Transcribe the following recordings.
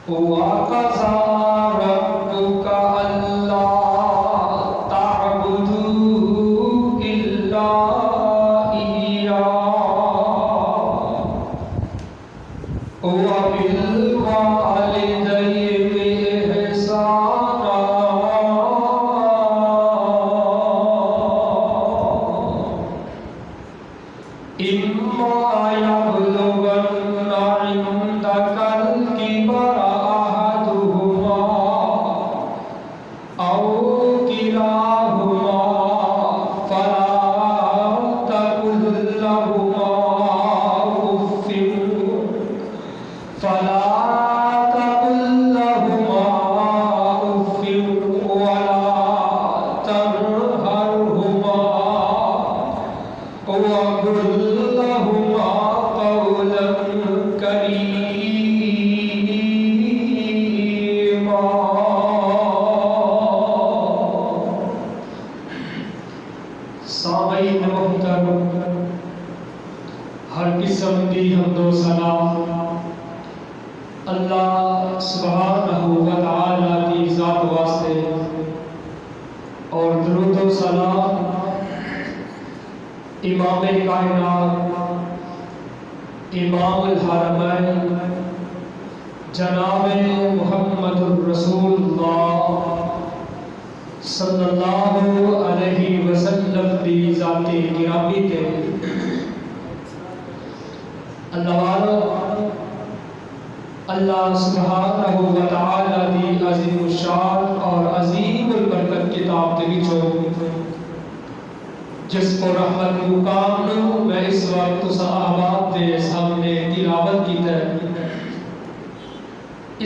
وَقَضَى رَبُّكَ أَلَّا تَعْبُدُوا سامعین محترم، ہر قسم کی حمد و ثنا اللہ سبحانہ و تعالی کی ذات واسطے اور درود و سلام امام کائنات، امام الحرمین جناب محمد الرسول اللہ صلی اللہ علیہ وسلم کی ذات گرامی کے اللہ والو، اللہ سبحانہ و تعالی کی عظیم الشان اور عظیم البرکت کتاب کے وچوں جس کو رحمت مقام نو میں اس وقت صحابات کے سامنے تلاوت کی ہے،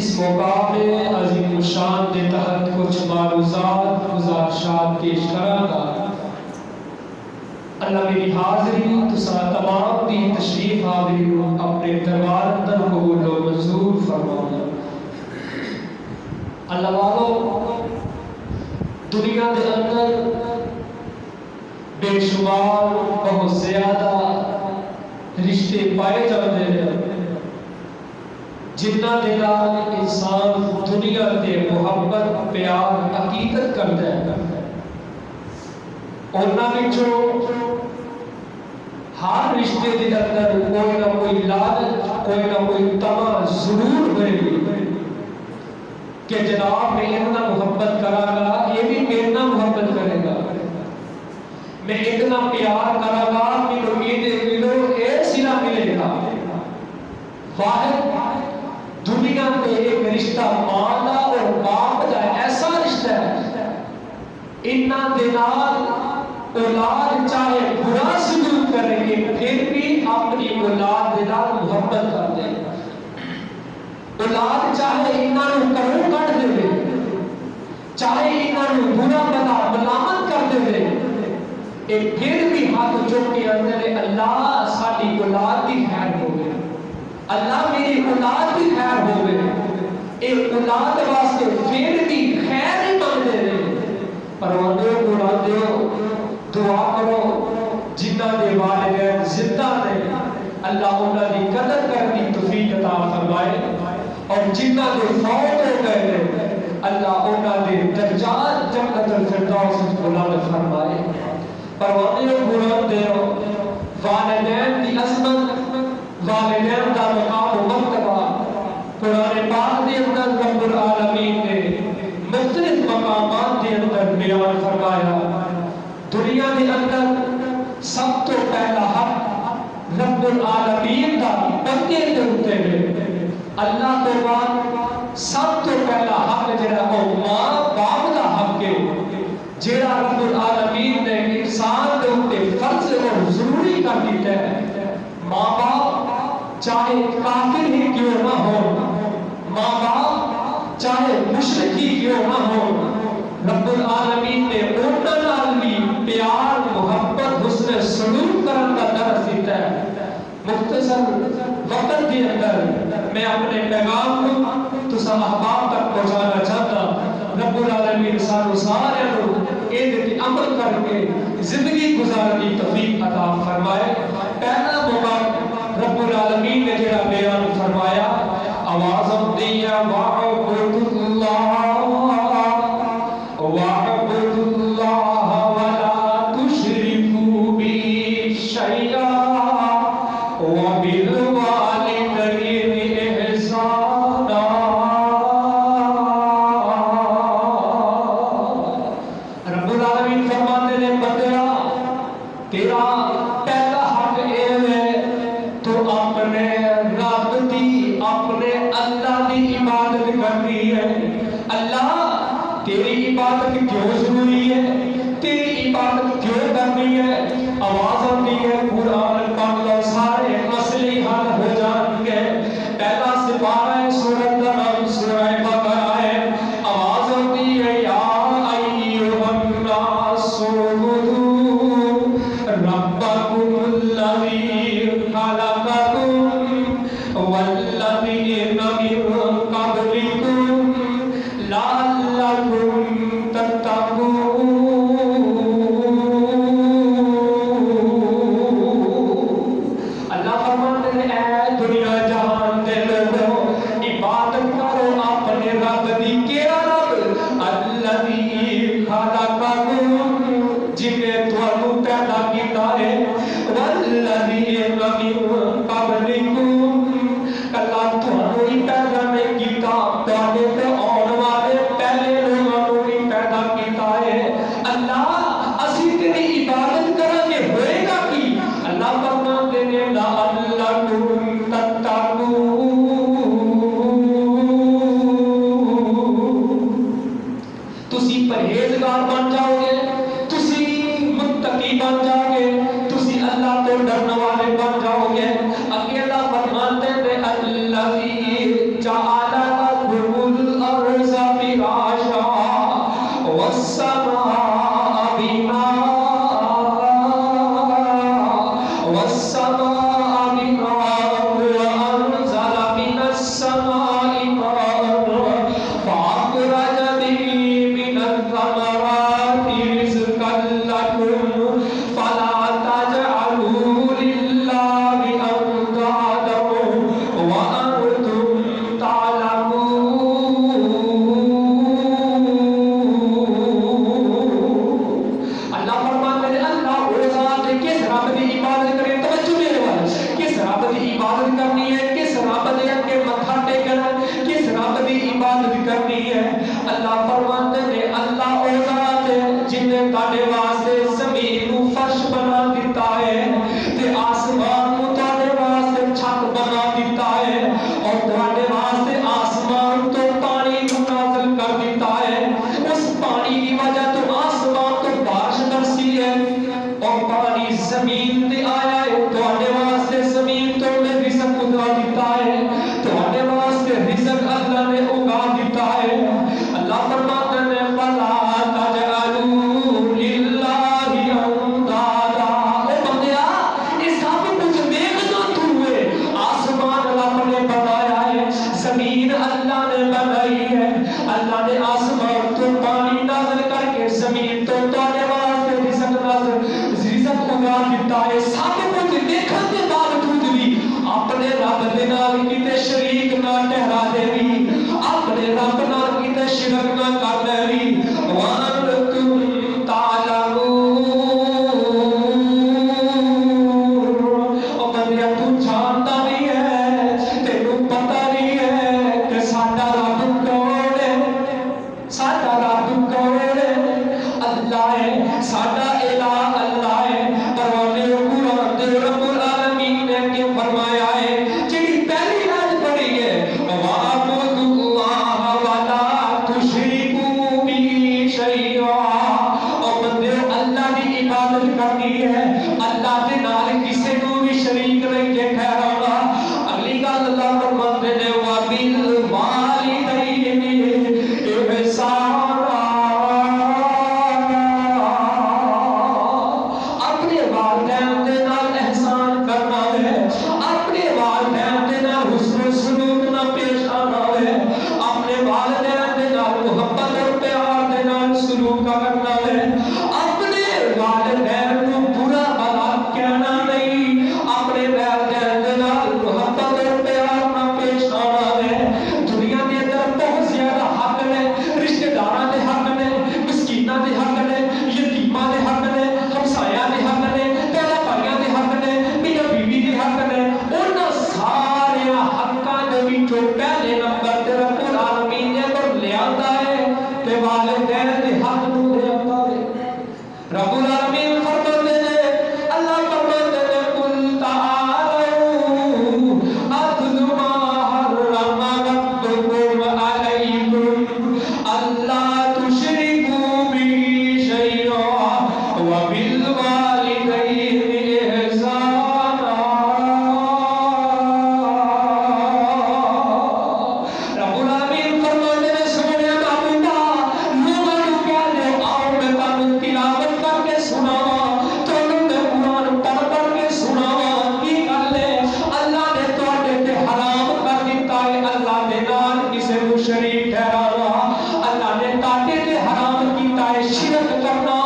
اس موقع میں عظیم الشان کے تحت کچھ معروضات گزارشات پیش کراں گا۔ اللہ میری حاضری تسا تمام دی تشریف حاضری اپنے دربار اندر قبول و منظور فرماؤ۔ اللہ والو، دنیا کے اندر بے شمار بہت زیادہ رشتے پائے جاتے ہیں جنہ دے نال انسان دنیا تے محبت پیار عقیدت کرتا ہے، انہاں وچوں ہر رشتے دے اندر کوئی نہ کوئی لالچ، کوئی نہ کوئی طمع ضرور ہوئے کہ جناب میں اتنا محبت کراں گا، یہ بھی میرے نال محبت کرے گا، میں اتنا پیار کراں گا، مینوں اے سلا ملے گا۔ واحد دنیا میں ایک رشتہ ماں دا اور باپ دا ایسا رشتہ ہے، انہاں دے نال اولاد چاہے برا سلوک کرے گی پھر بھی اپنی اولاد دے نال محبت کرتے ہیں۔ اولاد چاہے انہاں نوں گھروں کڈ دے، چاہے انہاں نوں برا بلا ملامت کر دے، ایک پھر بھی ہاتھ چوک کے اندر اللہ ساڈی اولاد دی خیر ہوے، اللہ میری اولاد دی خیر ہوے، ایک اولاد واسطے پھر بھی خیر ہی مانگتے رہے۔ پروانیوں قرآن دعا کرو جنہ دے والدین زندہ نے، اللہ انہاں دی قدر کرنے کی توفیق عطا فرمائے، اور جنہ دے فوت ہو گئے اللہ انہاں دے درجات جنت الفردوس بلند فرمائے۔ پروانیوں قرآن والدین کی عظمت، والدین کا مقام و مرتبہ قرآن پاک کے اندر رب العالمین نے مختلف مقامات کے اندر بیان فرمایا۔ دنیا کے اندر سب تو پہلا حق رب العالمین کا بندے کے ہوتے ہیں، اللہ تو بعد سب تو پہلا حق جڑا وہ ماں باپ کا حق ہے، جڑا رب العالمین نے انسان کے اوپر فرض اور ضروری کر دیا ہے۔ ماں باپ چاہے کافر ہی کیوں نہ ہو، ماں باپ چاہے مشرک ہی کیوں نہ ہو، رب العالمین نے انہاں نال بھی پیار محبت حسن سلوک کرن کا درس دیتا ہے۔ مختصر وقت کے اندر میں اپنے پیغام کو تساں احباب تک پہنچانا چاہتا۔ رب العالمین سانو سارے تے عمل کر کے زندگی گزارنے کی توفیق عطا فرمائے۔ پہلا موقع رب العالمین نے جڑا بیان فرمایا، آواز دیا وَعْبُدُ اللَّهَ وَلَا تُشْرِكُوا بِهِ شَيْئًا وَبِالْوَالِدَيْنِ إِحْسَانًا۔ رب العالمین فرماتے ہیں بندیا، تیرا پہلا حق ہے تو اپنے رب دی، اپنے اللہ دی عبادت کرنی ہے۔ اللہ تیری عبادت کیوں ضروری ہے، تیری عبادت کیوں کرنی ہے؟ آواز آتی ہے قرآن پڑھ لو سارے مسئلے حل ہو جائیں گے۔ پہلا سپارہ ہے سورۃ کا نام سورہ بقرہ ہے۔ آواز آتی ہے یا ایھا الناس اعبدوا ربکم الذی خلقکم والذین من قبلکم لعلکم تتقون۔ جنہیں تھانوں پیدا کیتا ہے والذین من قبلکم اللہ تھانوں ہی پیدا نہیں کیتا تواڈے تے آن والے پہلے لوگوں ہی پیدا کیتا ہے اللہ اسی تیری عبادت کریں گے ہوئے گا کی اللہ فرماتے ہیں لعلکم تتقون تسی پرہیزگار بن جاؤ گے تسی متقی بن جاؤ گے تسی اللہ تو ڈرنے والے بن جاؤ گے اگے اللہ فرماتے ہیں الذی جعل لکم الارض فراشا والسماء بناء والسماء بناء وانزل من السماء ماء فاخرج به من الثمرات رزقا لكم فلا تجعلوا لله اندادا وانتم تعلمون اللہ فرماتے ہیں اللہ وہ ذات ہے کس رب کی عبادت کرے توجہ میرے وال کس رب کی عبادت کرنی ہے کس رب دے اگے ماتھا ٹیکنا کس رب کی عبادت کرنی ہے اللہ فرماتے ہیں اللہ وہ ذات ہے جن نے تواڈے واسطے زمین نو فرش بنا دیتا ہے تے آسمان نو تواڈے واسطے چھت بنا دیتا ہے اور تواڈے واسطے آسمان تو پانی کو نازل کر دیتا ہے اس پانی کی وجہ تو آسمان تو بارش برسی ہے اور پانی زمین تے آیا ہے تواڈے واسطے زمین تو میں رزق اگا دیتا ہے تواڈے واسطے رزق اللہ نے اگا دیتا ہے اللہ فرماتے ہیں فلا تجعلوا للہ اندادا اے بندیا یہ سب کچھ دیکھنا تو ہے آسمان اللہ نے بنایا ہے زمین اللہ نے بنائی ہے اللہ نے آسمان تو پانی نازل کر کے زمین تو تواڈے واسطے رزق اگا دیتا ہے سب کچھ دیکھن کے باوجود بھی اپنے رب دے نال کتے شریک نہ ٹھہرا دے وی اپنے رب نال کتے شرک نہ کر دے وی وانتم تعلمون او بندیا تو جانتا نہیں ہے تینوں پتہ نہیں ہے کہ ساڈا رب کون ہے ساڈا رب کون ہے اللہ ہے ساڈا الہ اللہ ہے پروانے قرآن دے رب العالمین نے کہ فرمایا ہے جڑی پہلی آیت پڑھی ہے وَاعْبُدُوا اللَّهَ وَلَا تُشْرِكُوا بِهِ شَيْئًا اور بندے اللہ کی عبادت کرنی ہے اللہ کے نال کسی کو بھی شریک نہیں کے ٹھہرانا اگلی گل اللہ فرماتے ہیں وَبِالْوَالِدَيْنِ إِحْسَانًا اپنے والدین دے نال احسان کرنا ہے اپنے والدین دے نال حسن سلوک نہ پیش آنا ہے اپنے والدین دے نال محبت اور پیار دے نال سلوک کرنا ہے اپنے والدین کو برا بھلا کہنا نہیں اپنے والدین دے نال محبت اور پیار نہ پیش آنا ہے دنیا کے اندر بہت زیادہ حق نے رشتہ داراں دے حق نے مسکیناں دے حق نے یتیماں دے حق نے ہمسایاں دے حق نے پیارے بھائیاں دے حق نے میاں بیوی دے حق نے انہاں سارے حقاں دے وچوں پہلے نمبر تے رب العالمین نے پر لے آندا ہے کہ والدین دے حق نوں لے آندا ہے رب العالمین فرماتے ہیں اللہ فرماتے ہیں قل تعالوا اتل ما حرم ربکم علیکم الا تشرکوا به شیئا وبالوالدین احسانا رب العالمین فرماتے ہیں سونے محبوبہ لوگوں کو کہہ دے آؤ میں تانوں تلاوت کر کے سناواں تانوں میں قرآن پڑھ کے سناواں کی گل ہے اللہ نے تواڈے تے حرام کر دیتا ہے اللہ دے نال کسے کو شریک ٹھہرانا اللہ نے تواڈے تے حرام کیتا ہے شرک کرنا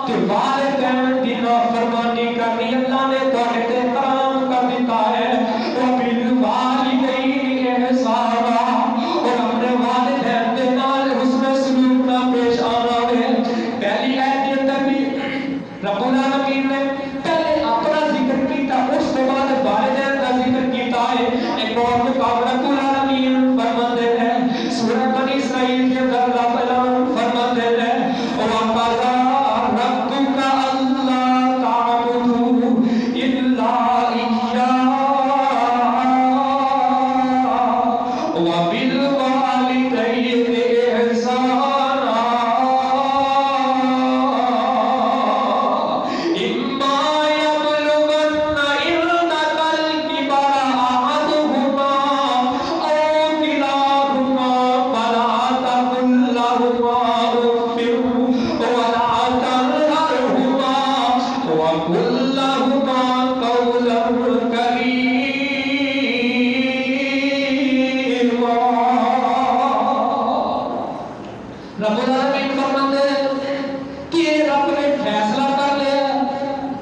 تے والدین دی نافرمانی کرنی اللہ نے تواڈے تے حرام کر دیتا ہے وبالوالدین احسانا اور اپنے والدین دے نال حسن سلوک نہ پیش آنا ہے پہلی آیت رب العالمین نے پہلے اپنا ذکر کیتا، اس کے بعد والدین کا ذکر کیتا ہے۔ ایک اور مقام رب العالمین فرماتے ہیں سورہ بنی اسرائیل کے اندر اللہ تعالیٰ فرماتے ہیں وَقَضَىٰ رَبُّكَ أَلَّا تَعْبُدُوا إِلَّا إِيَّاهُ وَبِالْوَالِدَيْنِ إِحْسَانًا رب العالمین فرماتے ہیں کہ رب نے فیصلہ کر لیا۔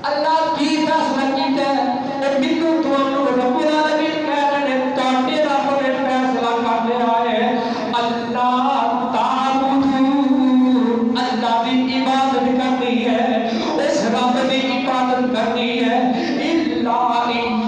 اللہ کی فیصلہ کیتا ہے اے مینوں تانوں رب العالمین کہہ رہے ہیں تواڈے رب نے فیصلہ کر لیا ہے اللہ تعبدو، اللہ دی عبادت کرنی ہے، اس رب دی عبادت کرنی ہے الا ایاہ،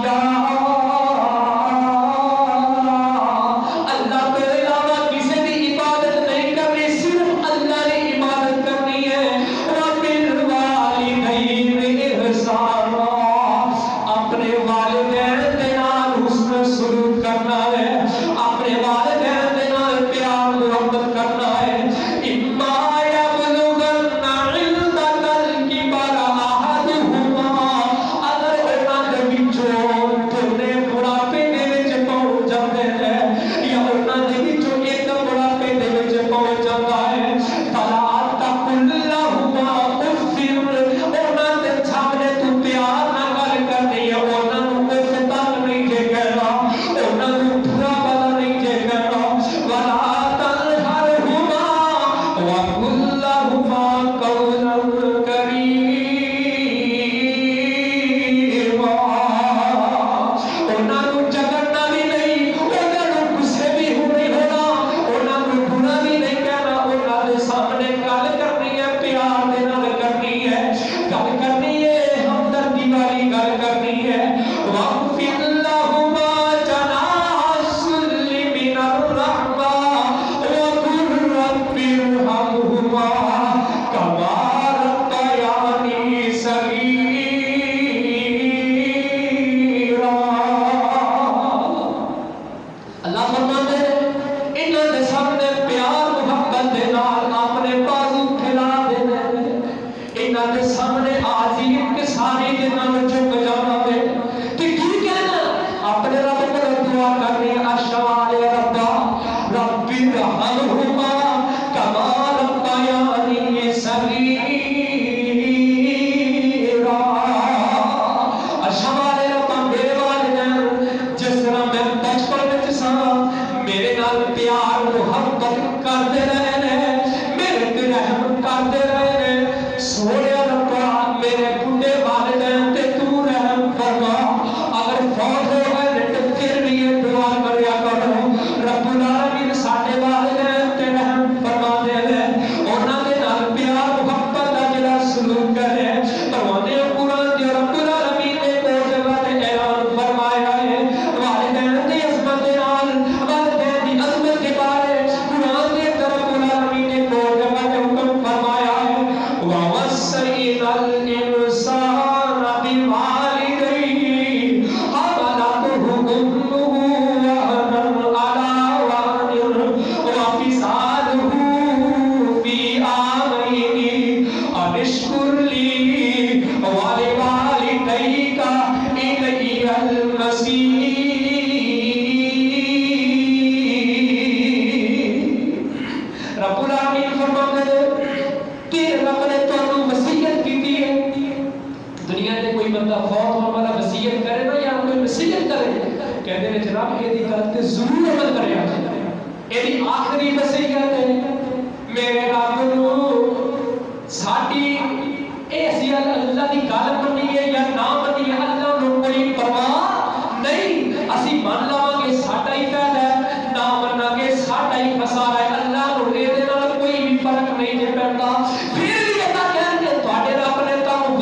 فرق نہیں پڑتا، پھر بھی اللہ کہتے ہیں تواڈے رب نے تانوں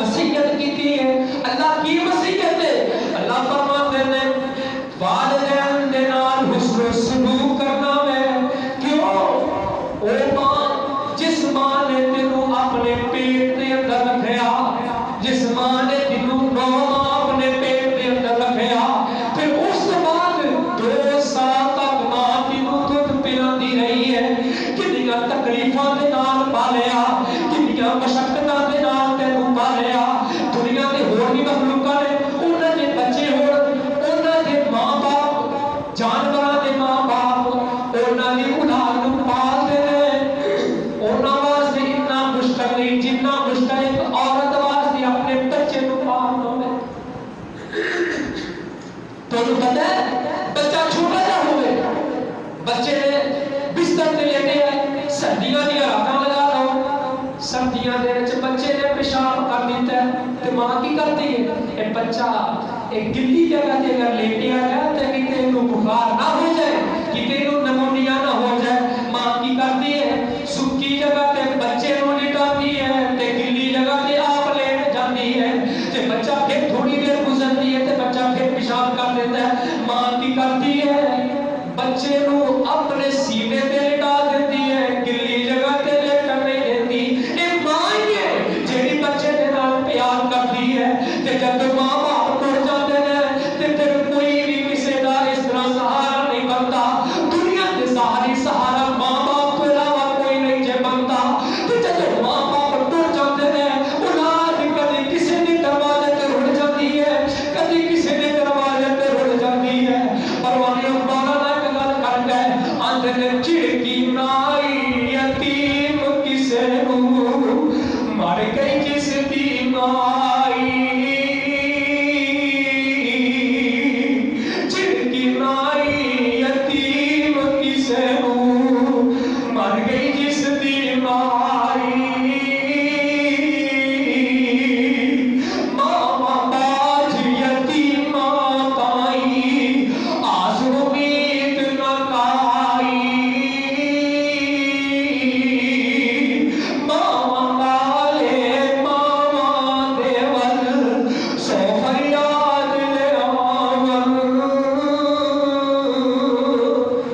تمہیں پتہ ہے بچہ چھوٹا جا ہوئے بچے نے بستر تے لیٹے ہے سردیاں دی راتاں لگا لو سردیاں دے وچ بچے نے پیشاب کر دیتا ہے تے ماں کی کرتی ہے اے بچہ ایک گلی جگہ تے اگر لیٹیا ہے تے کتے نو بخار نہ ہو جائے کتے نو نمونیا نہ ہو جائے ماں کی کرتی ہے سکی جگہ تے بچے نو لٹاتی ہے تے گلی جگہ تے آپ لیٹ جاتی ہے تے بچہ پھر تھوڑی دیر گزرتی ہے تے بچہ پھر پیشاب کر دیتا ہے ماں کی کرتی ہے بچے نو اپنے سینے تے لٹا دیتی ہے گلی جگہ تے لیٹن نہیں دیتی اے ماں ہی ہے جیڑی بچے دے نال پیار کرتی ہے تے جب ماں باپ ٹر جاندے نے تے پھر کوئی بھی کسے دا اس طرح سہارا نہیں بنتا دنیا تے ساری سہارا ماں باپ تو علاوہ کوئی نہیں جے بنتا تے جب ماں باپ ٹر جاندے نے اولاد کدی کسے دے دروازے تے رڑ جاتی ہے کدی کسے دے دروازے تے رڑ جاتی ہے پروانہ چڑکی نائی یتیم کسے نو مر گئی جس دی مائی چڑکی نائی یتیم کسے نو مر گئی جس دی مائی ماما باج یتیم تائی آس امید نہ کائی ماما والے ماما دیول سو فریاد لے آون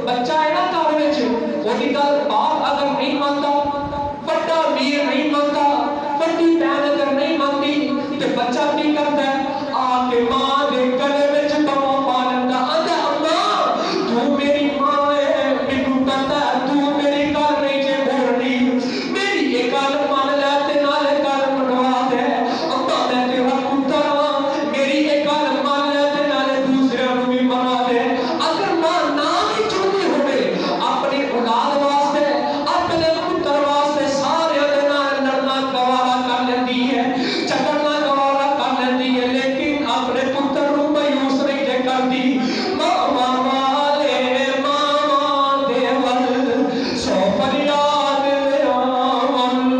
بچہ ہے نا گھر وچ وہی گل باپ اگر نہیں مانتا بڑا ویر نہیں مانتا بڑی بہن اگر نہیں مانتی تے بچہ کی کرتا ہے آ کے ماں دے گلے وچ بابا پا لیندا آندا اماں تو میری ماں ہے مینوں پتہ ہے تو میری گل نہیں جے بولنی میری یہ گل مان لے تے نالے گل منوا دے اماں میں تیرا پتر ہاں میری یہ گل مان لے تے نالے دوسرے نوں بھی منا دے اگر ماں نہ بھی چاہتی ہوے اپنی اولاد واسطے اپنے پتر واسطے سارے دے نال لڑنا گوارا کر لیندی ہے جھگڑنا گوارا کر لیندی ہے لیکن اپنے پتر نوں مایوس نہیں جے کرتی ماما والے ماما دیول سو فریاد لے آون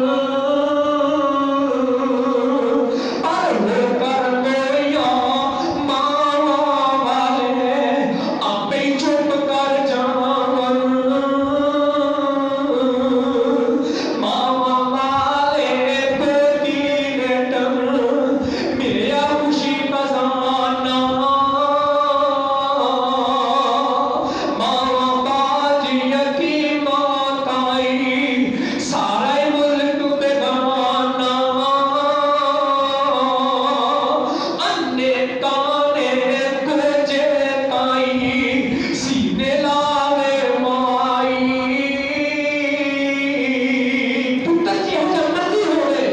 پر ہو کر گویا ماما والے آپے چپ کر جاون ماما والے بیٹی لیٹن ملیا خوشی خزانہ ماما باج یتیم تائی سارے ملک بیگانہ انے کانے کجے تائی سینے لاوے مائی پتر کی ہو جا مرضی ہوئے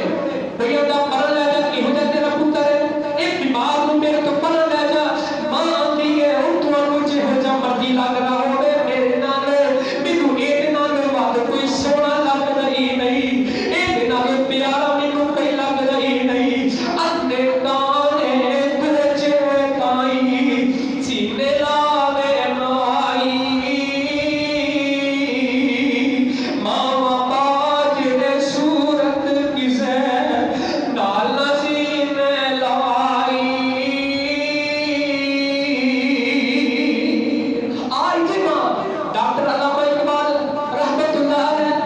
بھئی اندہ پر لے جا کی ہو جا تیرا پتر ہے ایک بیمار نو میرے تو پر لے جا ماں آتی ہے اتوان مجھے ہو جا مرضی لگ رہا ہوئے میرے نالے مینو ایک نالے بعد کوئی سونا لگ رہی نہیں ایک نالے پیارا مینو کوئی لگ رہی نہیں انے کانے کجے تائی سینے لاوے مائی ماما باج نے صورت کسے نال سینے لائی آئی تھی ماں ڈاکٹر علامہ اقبال رحمت اللہ علیہ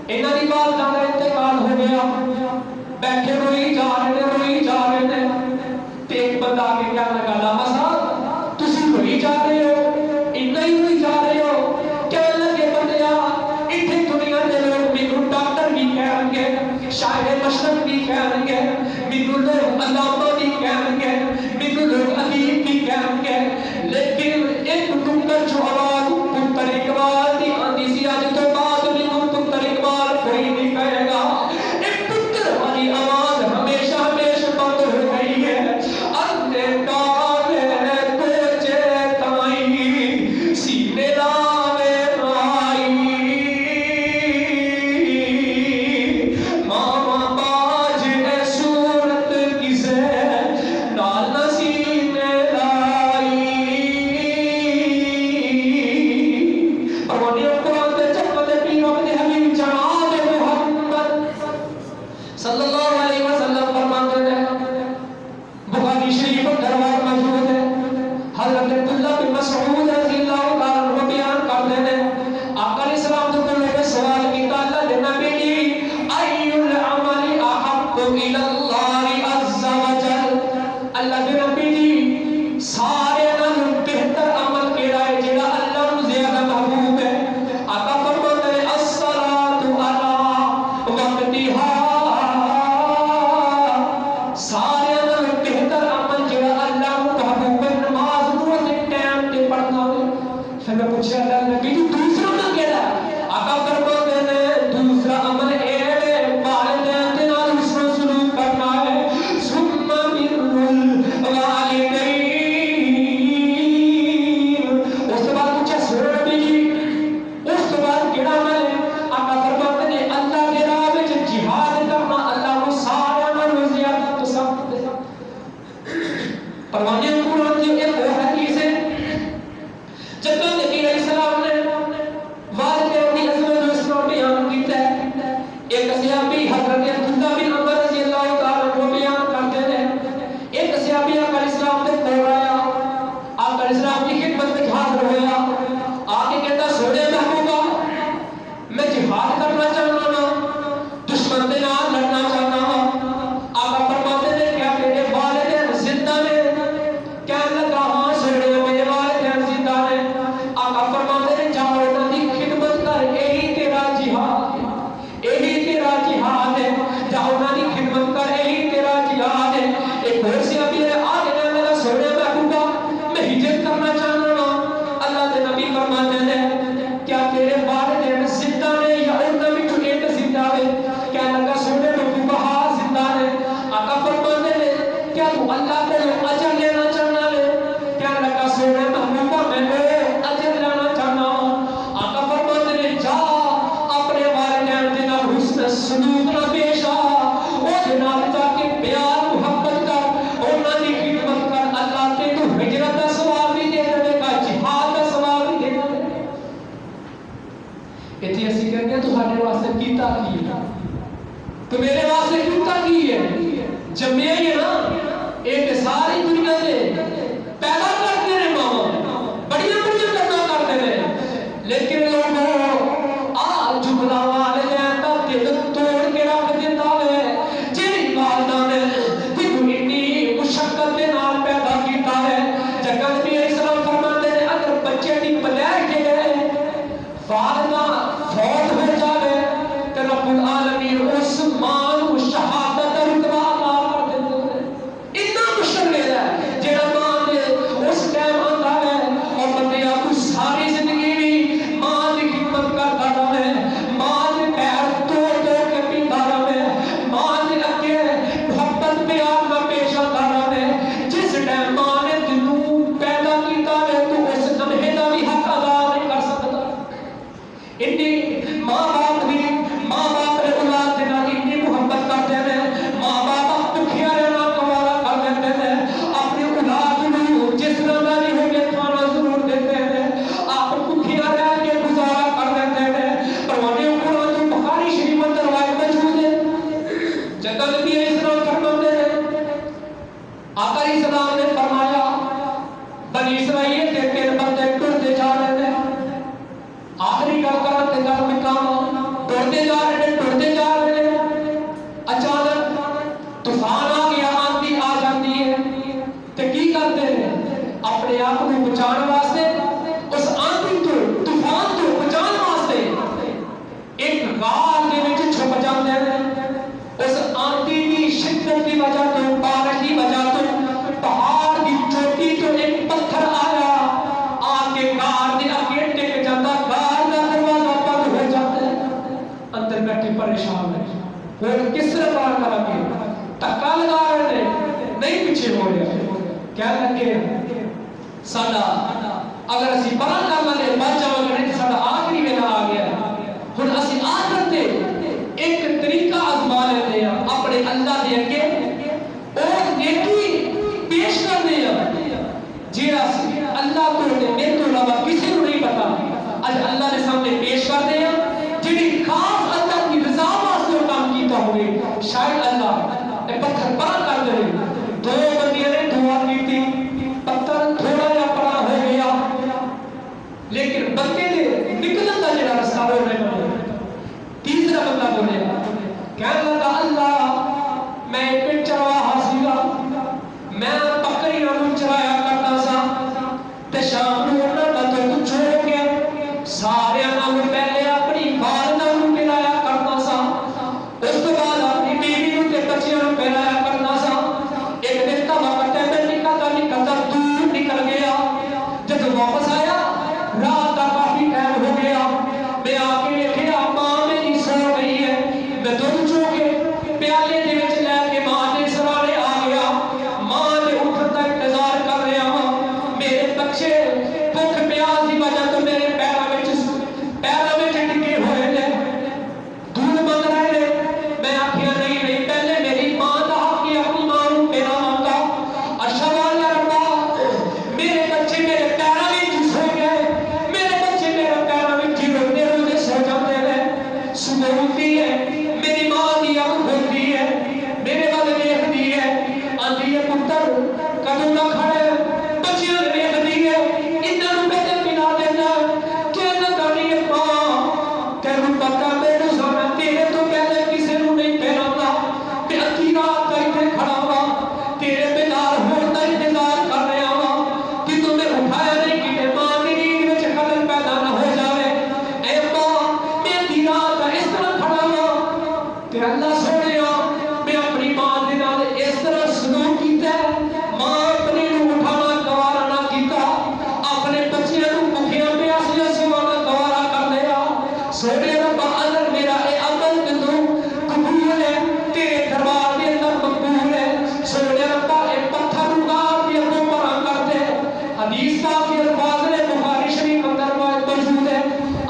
انہاں دی والدہ کا انتقال ہو گیا بیٹھے روئی جا رہے نے تے ایک بندہ آ کے کہنے لگا علامہ صاحب تسی روئی جا رہے ہو اتنا ہی روئی جا رہے ہو کہنے لگے بندیا اتنے دنیا دے لوگ مینوں ڈاکٹر بھی کہن گے شاعر مشرق بھی کہن گے مینوں لوگ علامہ بھی کہن گے مینوں لوگ ادیب بھی کہن گے لیکن ایک ٹکر جو آواز پتر اقبال دی آندی سی اج تو بعد مینوں پتر اقبال کوئی نہیں کہے گا ایک پتر والی آواز ہمیشہ ہمیشہ بند ہو گئی ہے انے کانے اللہ عز وجل اللہ دے نبی جی سارے نال بہتر عمل کیڑا ہے جڑا اللہ نو زیادہ محبوب ہے آقا فرماتے ہیں الصلاۃ علی وقتها سارے نال بہتر عمل جڑا اللہ نو محبوب ہے نماز نو ٹائم تے پڑھنا ہے پھر میں پوچھا اللہ نبی جی دوسرا عمل کیڑا ہے آقا فرماتے ہیں دوسرا عمل تو میرے واسطے کیتا کی ہے جمعے ہی نا ایک ساری دنیا دے پیدا کرتے ہیں ماما بڑی گلاں کرتے ہیں لیکن لوگوں آ جملہ والے دا دل توڑ کے رکھ دیتا ہے جیڑی والدہ نے تینوں اتنی مشقت دے نال پیدا کیتا ہے جگہ نبی علیہ السلام فرماتے ہیں اگر بچے دی پلیٹ کے گئے والدہ فوت ہو جاوے تے رب العالمین اس ماں کو شہادت رتبہ عطا کر دیتے ہیں اتنا مشکل ہے جڑا ماں دے اس ٹائم آندا ہے اور بندے آپ ساری زندگی بھی ماں دی خدمت کرتا رہے ماں دے پیر توڑ توڑ کے پیتا رہے ماں دے اگے محبت پیار نہ پیش آتا رہے جس ٹائم ماں نے تینوں پیدا کیتا ہے تو اس لمحے دا بھی حق ادا نہیں کر سکتا اتنی ماں باپ بھی ماں باپ نے اولاد دے نال اتنی محبت کرتے ہیں ماں باپ بھکھیا رہنا گوارا کر دیتے ہیں اپنی اولاد نوں جس طرح بھی ہو کے کھانا ضرور دیتے ہیں آپ بھکھیا رہ کے گزارا کر دیتے ہیں پروانے قرآن تو بخاری شریف میں روایت موجود ہے جب نبی علیہ السلام فرماتے ہیں آقا علیہ السلام نے فرمایا بنی اسرائیل کے 3 بندے ٹرتے جا رہے ہیں آخری گل کرتے گل مکانا ٹرتے جا رہے ہیں اچانک طوفان آ گیا آندھی آ جاتی ہے تے کی کرتے ہیں اپنے آپ کو بچانے واسطے اس آندھی تو طوفان تو بچانے واسطے ایک غار دے وچ چھپ جاتے ہیں اس آندھی کی شدت کی وجہ تو بارش کی وجہ تو پہاڑ کی چوٹی تو ایک پتھر آیا آ کے غار دے اگے ٹک جاتا غار دا دروازہ بند ہو جاتا ہے اندر بیٹھے پریشان ہیں وہ کس طرح پار کرا کے ٹکا لگا رہے ہیں نہیں پیچھے ہو رہے کہنے لگے ساڈا اگر اسی پار کر لے بچ جاواں گے نہیں ساڈا آخری ویلا آ گیا ہن اسی آخرت تے ایک طریقہ آزما لیتے ہیں اپنے اللہ دے اگے اور نیکی پیش کرتے ہیں جیڑا اللہ کو میرے تو علاوہ کسی کو نہیں پتا اج اللہ کے سامنے پیش کرتے ہیں جڑی خاص اللہ کی رضا واسطے کام کیتا ہوئے شاید اللہ اے پتھر پار کر دے 2 بندیاں نے دعا کی تھی پتھر تھوڑا جا پڑا ہو گیا لیکن میں بکریاں نوں چرایا کرتا سا تے شام نوں انہاں دا دودھ چھوڑ کے سارے نالوں پہلے اپنی والدہ نوں پلایا کرتا سا، اس تو بعد اپنی بیوی نوں تے بچیاں نوں پلایا کرتا سا۔ ایک دن کا وقت ہے میں نکلتا دور نکل گیا، جب واپس آیا رات کا کافی ٹائم ہو گیا، میں آ کے دیکھا ماں میری سو گئی ہے، میں دودھ چو کے پیالے دے وچ لے کے ماں دے سرانے آ گیا، ماں دے اٹھن دا انتظار کر رہا ہاں، میرے بچے بھوک پیاس دی وجہ تو میرے پیراں وچ ڈگے ہوئے نے، دودھ منگ رہے نے، میں آکھیا نہیں پہلے میری ماں دا حق ہے، اپنی ماں نوں میرا مانگا۔ اشہد یا ربا میرے بچے میرے پیراں وچ سو گئے، میرے بچے میرے پیراں وچ روندے روندے سو جاندے نے، صبح ہوندی ہے میری ماں دی اکھ کھلدی ہے، میرے ول ویکھدی ہے، آندی ہے پتر کدوں دا کھڑے، بچیاں نوں ویکھدی ہے، انہاں نوں پہلے پلا دینا، کہنا کرنی ہے ماں تینوں پتہ میرے سامنے تیرے تو پہلے کسے نوں نہیں پہناوندا، میں ادھی رات تک اتنے کھڑا ہوا تیرے بیدار ہون دا انتظار کر رہا ہوا، کہ تو میں اٹھایا نہیں کہ ماں دی نیند وچ خلل پیدا نہ ہو جاوے، اے ماں میں ادھی رات اس طرح کھڑا ہوا تے اللہ سونیا میں اپنی ماں دے نال اس طرح سلوک کیتا ہے، ماں اپنے نوں اٹھانا گوارا نہ کیتا، اپنے بچیاں نوں بھکھیاں پیاسیاں سوانا گوارا کر لیا۔ سونے ربا اگر میرا اے عمل تینوں قبول ہے تیرے دربار دے اندر مقبول ہے، سونے ربا اے پتھر نگار دی اگوں پراں کر دے۔ حدیث پاک کے الفاظ نے بخاری شریف اندر موجود ہے،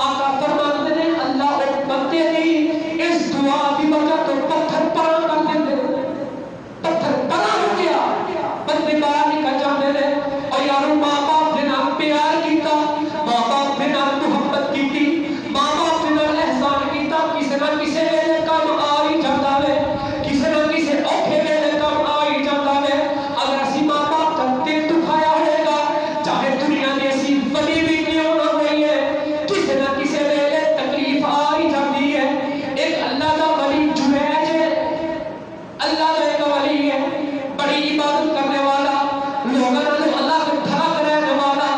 آقا فرماتے ہیں اللہ اے بندے دی اس دعا دی وجہ تو پتھر پراں کر دیندے، پتھر پراں ہو گیا، بندے باہر نکل جاندے نے، اور یارو ماں باپ دے نال پیار کیتا، ماں باپ دے نال محبت کیتی، ماں باپ دے نال احسان کیتا، کسے نہ کسے ویلے کم آ ہی جاندا وے، کسے نہ کسے اوکھے ویلے کم آ ہی جاندا وے۔ اگر اسی ماں باپ دا دل دکھایا ہوئے گا چاہے دنیا دی اسی وڈی بھی کیوں نہ ہوئی ہے، کسے نہ کسے ویلے تکلیف آ ہی جاندی ہے۔ ایک اللہ دا ولی جریج ہے، اللہ دا ایک ولی ہے، بڑی عبادت کرنے والا، لوگوں نال اللہ کو ٹھاک رہنے والا،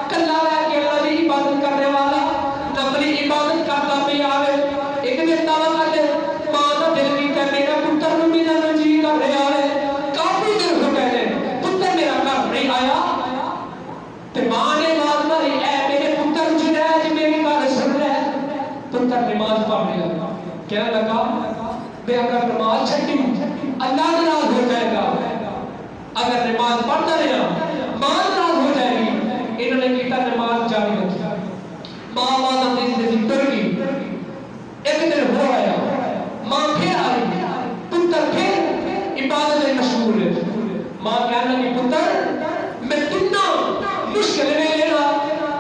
کلا رہ کے اللہ دی عبادت کرنے والا، نفلی عبادت کرتا پہ آوے، ایک دن دا وقت ہے، ماں دا دل کیتا میرا پتر نوں ملن نوں جی کر رہا ہے، کافی دن ہو گئے نے، پتر میرا گھر نہیں آیا، تے ماں نے آواز ماری اے میرے پتر جریج میری گل سن لے، پتر نماز پڑھ لیا، کہنے لگا میں اگر نماز چھڈی اللہ ناراض ہو جائے گا، اگر نماز پڑھتا رہا ماں ناراض ہو جائے گی، انہوں نے کیتا نماز جاری رکھی، ماں ماں دے ٹر گئی، ایک دن ہو آیا ماں پھر آئی، پتر پھر عبادت میں مشغول ہے، ماں کہنے لگی پتر میں کتنا مشکل میں لینا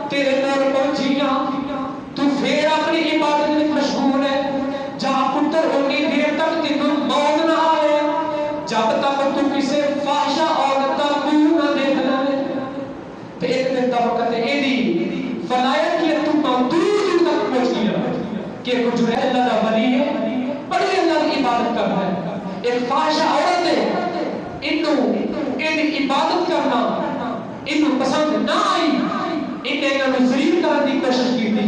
تیرے نال پہنچی ہاں، تو پھر اپنی عبادت میں مشغول ہے، جا پتر اتنی دیر تک تینوں موت نہ آئے جب تک تو کسی فاحشہ عورت کا منہ نہ دیکھ لے، تو ایک دن کا وقت ہے ایدی فلائت کی تو دور تک پہنچ گیا کہ کچھ اللہ دا ولی ہے، بڑی اللہ کی عبادت کرتا ہے، ایک فاحشہ عورت ہے، ایدی عبادت کرنا انہوں پسند نہ آئی، انہیں انہوں ذلیل کرنے کی کوشش کی تھی،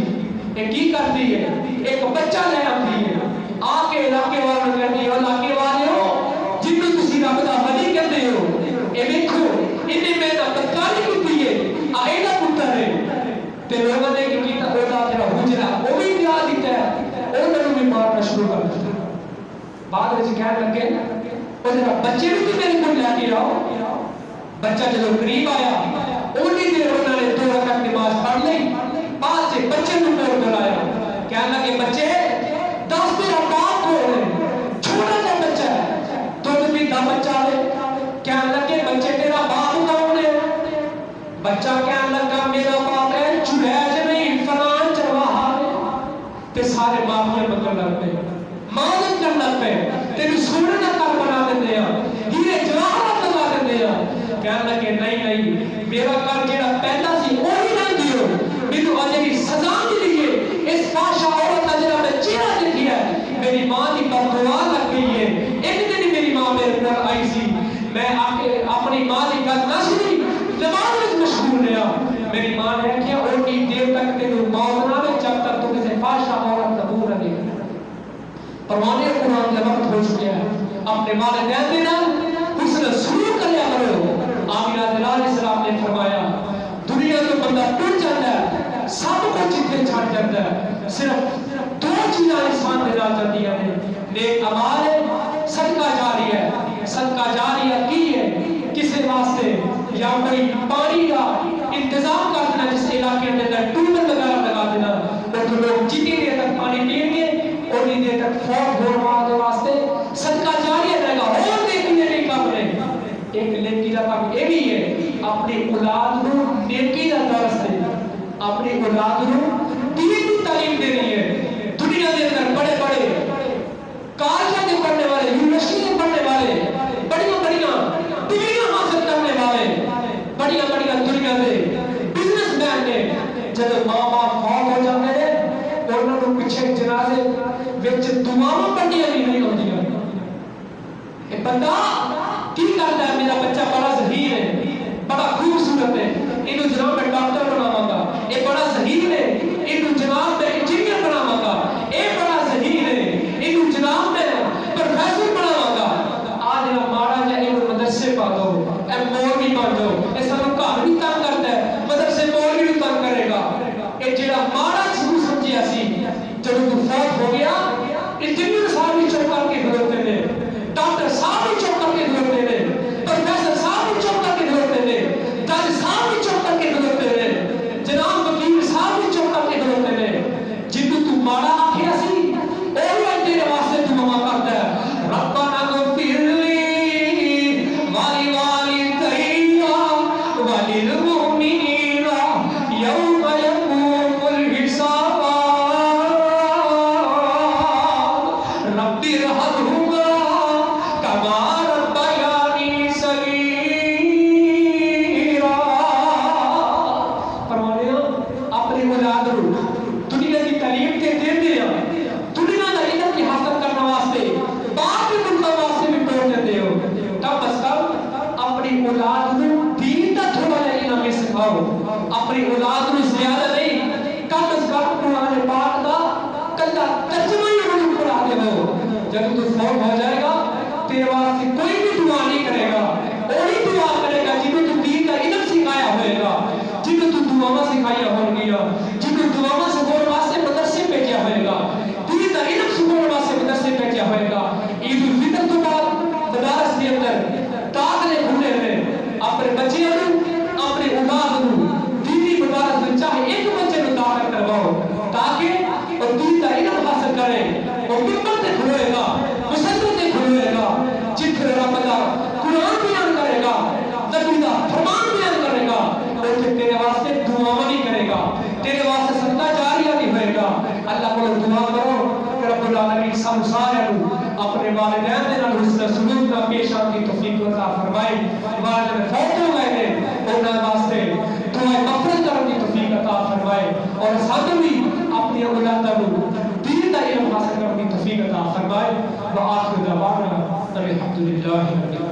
یہ کی کرتی ہے، ایک بچہ لے آتی ہے، آ کے علاقے والوں کہتی ہے علاقے والے ہو جنہوں تسی رب دا ولی کہتے ہو، اے دیکھو انہیں میں دا بدکاری کی ہے، آئے دا پتر ہے، تے لوگوں نے کی کیتا ہوتا تیرا حجرہ وہ بھی دیا دیتا ہے، انہوں بھی مارنا شروع کر دیتا ہے، بعد میں کہنے لگے وہ ذرا بچے بھی میرے کو لے کے آؤ، بچہ جب قریب آیا انہی دیر انہوں نے 2 رکعت نماز پڑھ لی، بعد سے بچے کو کول بلایا، کہنے لگے بچے 10 تیرا باپ کون ہے، چھوٹا سا بچہ ہے، دودھ پیتا بچہ ہے، کہنے لگے بچے تیرا باپ کون ہے، بچہ کہنے لگا میرا باپ ہے جریج نہیں فلان چرواہا ہے، تے سارے معافیاں مگر لگ پہ معذرت کرنا پہ تیری سونے نہ کر بنا دیندے ہیں، ہیرے جواہرات لگا دیندے ہیں، کہنے لگے نہیں میرا کر جیڑا پہلا سی وہی نہ دیو، مینوں اجری سزا ملی ہے، اس فاحشہ عورت کا جڑا میں چہرہ دیکھیا ہے، میری ماں کی بد دعا لگ گئی ہے، ایک دن میری ماں میرے گھر آئی سی، میں اپنی ماں میری ماں نے کیا اونی دیر تک تینوں موت نہ آوے جب تک تو کسی فاحشہ عورت کا منہ نہ دیکھے. پروانے قرآن کا وقت ہو چکا ہے. اپنے والدین کے نام حسن سلوک کریا کرو. آمینہ دلال اسلام نے فرمایا دنیا تو بندہ ٹوٹ جاتا ہے سب کچھ اتنے چھڑ جاتا ہے صرف دو چیزاں انسان دے نال جاندیاں نے نیک اعمال ہے صدقہ جاری ہے. صدقہ جاری کی ہے کسی واسطے یا کوئی پانی کا انتظام کر دینا جس علاقے کے اندر ٹیوبل وغیرہ لگا دینا تو لوگ جتنی دیر تک پانی پئیں گے اتنی دیر تک فوت ہونے واسطے صدقہ جاری رہے گا. اور نیکی نہیں کام نے ایک نیکی کا کام یہ بھی ہے اپنی اولاد کو نیکی کا درس دے اپنی اولاد کو دین کی تعلیم دینی ہے. دنیا کے اندر بڑے بڑے کالجوں میں پڑھنے والے یونیورسٹی میں پڑھنے والے بڑی ڈگریاں حاصل کرنے والے بڑی دنیا کے بزنس مین نے جب ماں باپ فوت ہو جاتے ہیں انہوں نے پیچھے جنازے وچ دعاواں پڑھنیاں بھی نہیں ہوندیاں. ایک بندہ کی کرتا ہے میرا بچہ بڑا ذہین ہے بڑا خوبصورت ہے انہوں جناب میں ڈاکٹر بناواں گا یہ بڑا ذہین ہے انہوں جناب میں انجینئر بناواں گا یہ بڑا ذہین ہے انہوں جناب میں پروفیسر بناواں گا. آج جڑا ماڑا جا انہوں مدرسے پا دو اے مولوی بن جاؤ اے سانوں گھر بھی تنگ کرتا ہے مدرسے مولوی بھی تنگ کرے گا. اے جڑا ماڑا شروع سمجھیا سی جب تو فوت ہو گیا انجینئر صاحب بھی چپ کر کے کھلوتے نے ڈاکٹر صاحب بھی چپ کر کے کھلوتے نے پروفیسر صاحب بھی چپ کر کے کھلوتے نے جج صاحب بھی چپ کر کے کھلوتے نے جناب وکیل صاحب بھی چپ کر کے کھلوتے نے. جنوں تو ماڑا آکھیا سی وہ تیرے واسطے دعا کرتا ہے ربنا اغفر لی ولوالدی وللمؤمنین یوم یقوم الحساب رب ارحمہما کما ربیانی صغیرا. فرمایا اپنی اولاد کو دنیا کی تعلیم تے دیندے ہیں دنیا دا علم کی حاصل کرنے واسطے باقی ملکوں واسطے بھی توڑ دیتے ہو کم از کم اپنی اولاد کو دین دا تھوڑا جا علم میں سکھاؤ. اپنی اولاد کو زیادہ نہیں کم از کم قرآن پاک دا کلا ترجمہ ہی انہوں پڑھا دے ہو. جب تو فوت ہو جائے گا تیرے واسطے کوئی بھی دعا نہیں کرے گا وہی دعا کرے گا جنہوں تو دین کا علم سکھایا ہوئے گا جنہوں تو دعاواں سکھایا ہوں گیا جنہوں دعاواں سکھانے واسطے مدرسے بھیجا ہوئے گا دین کا علم سکھانے واسطے مدرسے بھیجا ہوئے گا. عید الفطر تو بعد مدارس کے اندر داخلے کھلے ہوئے اپنے بچیاں کو اپنے اولاد کو دینی مدارس میں چاہے ایک بچے کو داخل کرواؤ تاکہ وہ دین کا علم حاصل کرے وہ ممبر سے کھلوئے گا مسجد سے کھلوئے گا جتھے رب دا قرآن بیان کرے گا نبی دا فرمان بیان کرے گا اور تیرے واسطے دعاواں نہیں کرے گا تیرے واسطے صدقہ جاریہ نہیں ہوئے گا. اللہ کو دعا کرو کہ رب العالمین سب سارے اپنے والدین دے نال حسن سلوک کا پیش آن کی توفیق عطا فرمائے. والدین فوت ہو گئے نے انہاں واسطے دعا مغفرت کرنے کی توفیق عطا فرمائے اور ساتھ بھی اپنی اولاد کو دین دا علم حاصل کرنے کی توفیق عطا فرمائے. وآخر دعوانا الحمدللہ.